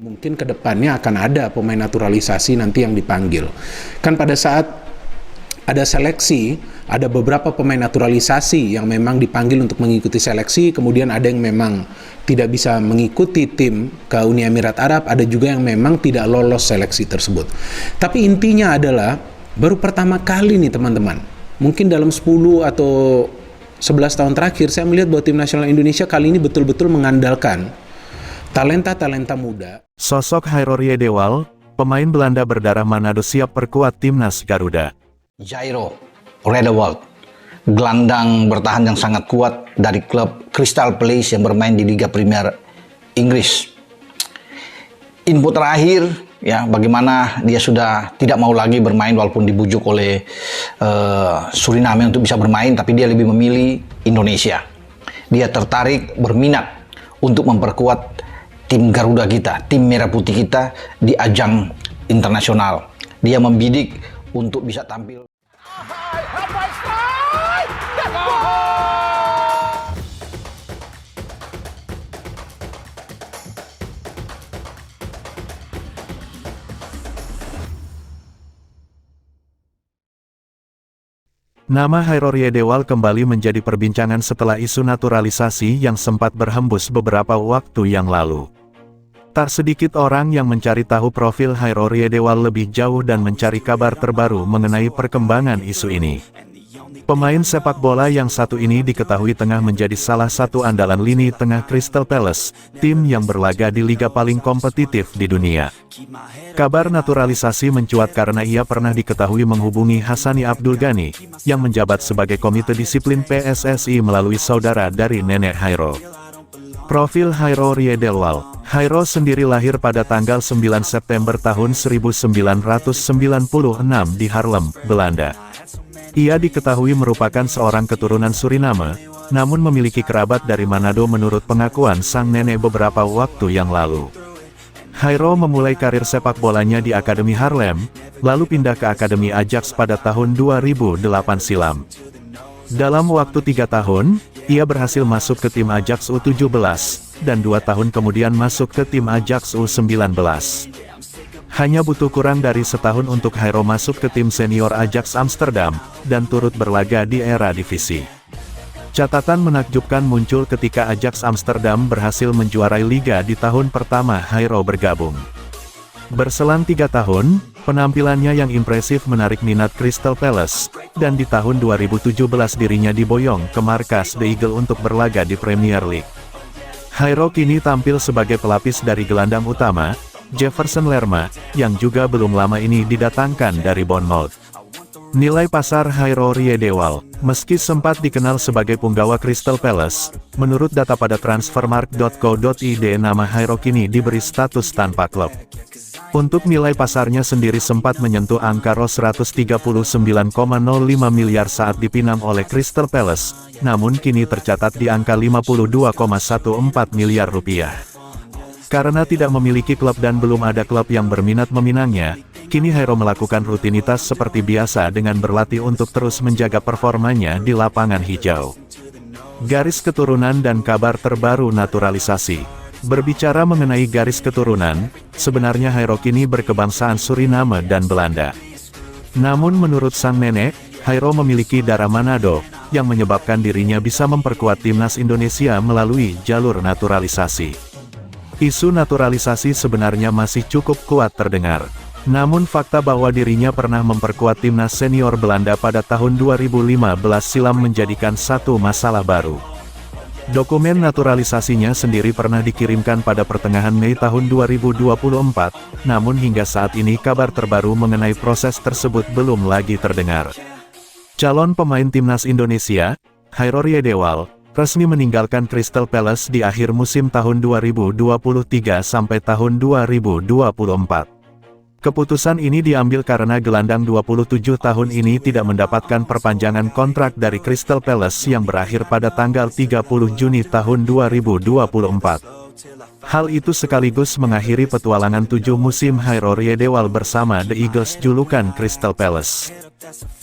Mungkin ke depannya akan ada pemain naturalisasi nanti yang dipanggil. Kan pada saat ada seleksi, ada beberapa pemain naturalisasi yang memang dipanggil untuk mengikuti seleksi, kemudian ada yang memang tidak bisa mengikuti tim ke Uni Emirat Arab, ada juga yang memang tidak lolos seleksi tersebut. Tapi intinya adalah, baru pertama kali nih teman-teman, mungkin dalam 10 atau 11 tahun terakhir, saya melihat bahwa tim nasional Indonesia kali ini betul-betul mengandalkan talenta-talenta muda. Sosok Hairor Riedewald, pemain Belanda berdarah Manado siap perkuat timnas Garuda. Jairo Riedewald, gelandang bertahan yang sangat kuat dari klub Crystal Palace yang bermain di Liga Premier Inggris. Info terakhir, ya, bagaimana dia sudah tidak mau lagi bermain walaupun dibujuk oleh Suriname untuk bisa bermain, tapi dia lebih memilih Indonesia. Dia tertarik, berminat untuk memperkuat tim Garuda kita, tim Merah Putih kita di ajang internasional. Dia membidik untuk bisa tampil. Nama Hairor Riedewald kembali menjadi perbincangan setelah isu naturalisasi yang sempat berhembus beberapa waktu yang lalu. Tak sedikit orang yang mencari tahu profil Hairor Riedewald lebih jauh dan mencari kabar terbaru mengenai perkembangan isu ini. Pemain sepak bola yang satu ini diketahui tengah menjadi salah satu andalan lini tengah Crystal Palace, tim yang berlaga di liga paling kompetitif di dunia. Kabar naturalisasi mencuat karena ia pernah diketahui menghubungi Hassani Abdul Ghani, yang menjabat sebagai komite disiplin PSSI melalui saudara dari nenek Hairor. Profil Hairor Riedewald. Hairor sendiri lahir pada tanggal 9 September tahun 1996 di Haarlem, Belanda. Ia diketahui merupakan seorang keturunan Suriname, namun memiliki kerabat dari Manado menurut pengakuan sang nenek beberapa waktu yang lalu. Hairor memulai karir sepak bolanya di Akademi Haarlem, lalu pindah ke Akademi Ajax pada tahun 2008 silam. Dalam waktu 3 tahun, ia berhasil masuk ke tim Ajax U17, dan 2 tahun kemudian masuk ke tim Ajax U19. Hanya butuh kurang dari setahun untuk Hairor masuk ke tim senior Ajax Amsterdam, dan turut berlaga di era divisi. Catatan menakjubkan muncul ketika Ajax Amsterdam berhasil menjuarai liga di tahun pertama Hairor bergabung. Berselang 3 tahun, penampilannya yang impresif menarik minat Crystal Palace, dan di tahun 2017 dirinya diboyong ke markas The Eagle untuk berlaga di Premier League. Hairor kini tampil sebagai pelapis dari gelandang utama, Jefferson Lerma, yang juga belum lama ini didatangkan dari Bournemouth. Nilai pasar Hairor Riedewald, meski sempat dikenal sebagai punggawa Crystal Palace, menurut data pada transfermarkt.co.id nama Hairor kini diberi status tanpa klub. Untuk nilai pasarnya sendiri sempat menyentuh angka Ros 139,05 miliar saat dipinang oleh Crystal Palace, namun kini tercatat di angka 52,14 miliar rupiah. Karena tidak memiliki klub dan belum ada klub yang berminat meminangnya, kini Hairor melakukan rutinitas seperti biasa dengan berlatih untuk terus menjaga performanya di lapangan hijau. Garis keturunan dan kabar terbaru naturalisasi. Berbicara mengenai garis keturunan, sebenarnya Hairor kini berkebangsaan Suriname dan Belanda. Namun menurut sang nenek, Hairor memiliki darah Manado, yang menyebabkan dirinya bisa memperkuat timnas Indonesia melalui jalur naturalisasi. Isu naturalisasi sebenarnya masih cukup kuat terdengar. Namun fakta bahwa dirinya pernah memperkuat timnas senior Belanda pada tahun 2015 silam menjadikan satu masalah baru. Dokumen naturalisasinya sendiri pernah dikirimkan pada pertengahan Mei tahun 2024, namun hingga saat ini kabar terbaru mengenai proses tersebut belum lagi terdengar. Calon pemain timnas Indonesia, Hairor Riedewald, resmi meninggalkan Crystal Palace di akhir musim tahun 2023 sampai tahun 2024. Keputusan ini diambil karena gelandang 27 tahun ini tidak mendapatkan perpanjangan kontrak dari Crystal Palace yang berakhir pada tanggal 30 Juni tahun 2024. Hal itu sekaligus mengakhiri petualangan 7 musim Hairo Riedewald bersama The Eagles julukan Crystal Palace.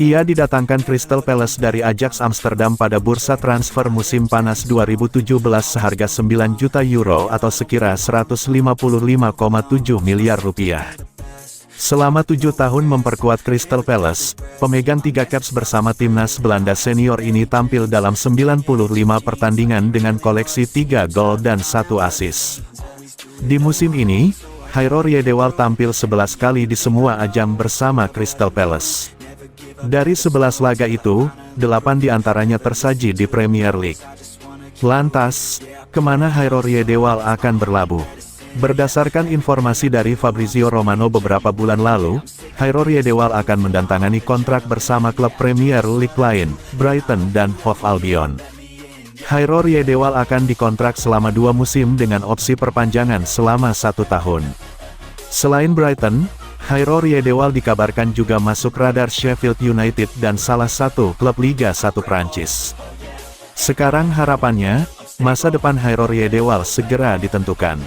Ia didatangkan Crystal Palace dari Ajax Amsterdam pada bursa transfer musim panas 2017 seharga 9 juta euro atau sekira 155,7 miliar rupiah. Selama 7 tahun memperkuat Crystal Palace, pemegang 3 caps bersama timnas Belanda senior ini tampil dalam 95 pertandingan dengan koleksi 3 gol dan 1 assist. Di musim ini, Hairo Riedewald tampil 11 kali di semua ajang bersama Crystal Palace. Dari 11 laga itu, 8 diantaranya tersaji di Premier League. Lantas, kemana Hairo Riedewald akan berlabuh? Berdasarkan informasi dari Fabrizio Romano beberapa bulan lalu, Hairo Riedewald akan mendandatangani kontrak bersama klub Premier League lain, Brighton dan Hove Albion. Hairo Riedewald akan dikontrak selama 2 musim dengan opsi perpanjangan selama 1 tahun. Selain Brighton, Hairo Riedewald dikabarkan juga masuk radar Sheffield United dan salah satu klub Liga 1 Prancis. Sekarang harapannya, masa depan Hairo Riedewald segera ditentukan.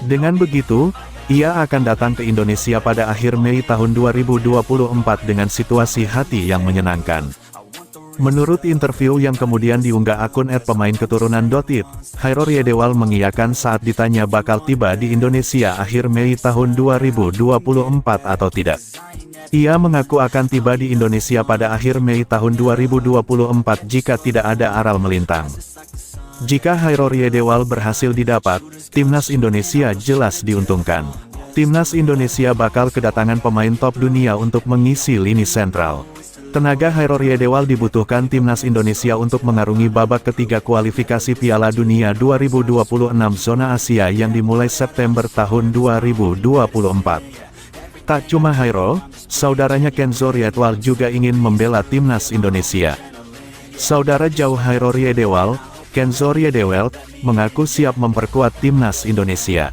Dengan begitu, ia akan datang ke Indonesia pada akhir Mei tahun 2024 dengan situasi hati yang menyenangkan. Menurut interview yang kemudian diunggah akun @pemainketurunan.it, Hairo Riedewald mengiyakan saat ditanya bakal tiba di Indonesia akhir Mei tahun 2024 atau tidak. Ia mengaku akan tiba di Indonesia pada akhir Mei tahun 2024 jika tidak ada aral melintang. Jika Hairo Riedewald berhasil didapat, timnas Indonesia jelas diuntungkan. Timnas Indonesia bakal kedatangan pemain top dunia untuk mengisi lini sentral. Tenaga Hairo Riedewald dibutuhkan timnas Indonesia untuk mengarungi babak ketiga kualifikasi Piala Dunia 2026 zona Asia yang dimulai September tahun 2024. Tak cuma Hairo, saudaranya Kenzo Riedewald juga ingin membela timnas Indonesia. Saudara jauh Hairo Riedewald, Kenzo Riedewald, mengaku siap memperkuat timnas Indonesia.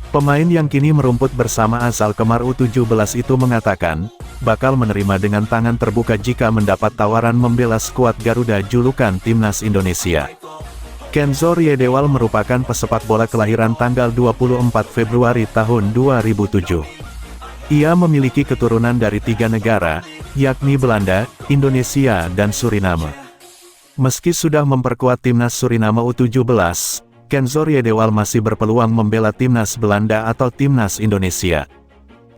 Pemain yang kini merumput bersama asal Kemar U17 itu mengatakan, bakal menerima dengan tangan terbuka jika mendapat tawaran membela skuad Garuda julukan timnas Indonesia. Kenzo Riedewald merupakan pesepak bola kelahiran tanggal 24 Februari tahun 2007. Ia memiliki keturunan dari 3 negara, yakni Belanda, Indonesia dan Suriname. Meski sudah memperkuat timnas Suriname U17, Kenzo Riedewald masih berpeluang membela timnas Belanda atau timnas Indonesia.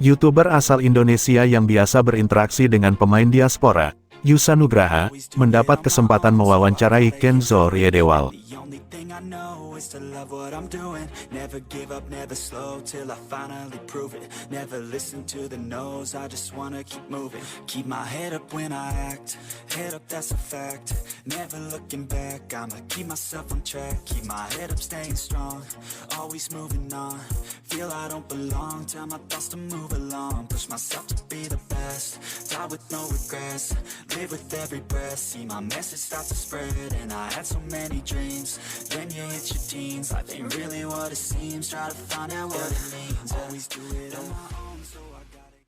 YouTuber asal Indonesia yang biasa berinteraksi dengan pemain diaspora, Yusa Nugraha, mendapat kesempatan mewawancarai Kenzo Riedewald. is to love what I'm doing. Never give up, never slow, till I finally prove it. Never listen to the no's, I just wanna keep moving. Keep my head up when I act, head up, that's a fact. Never looking back, I'ma keep myself on track. Keep my head up, staying strong, always moving on. Feel I don't belong, tell my thoughts to move along. Push myself to be the best, die with no regrets. Live with every breath, see my message start to spread. And I had so many dreams, then you hit your teens. Life ain't really what it seems, try to find out what it means. Always do it on my own.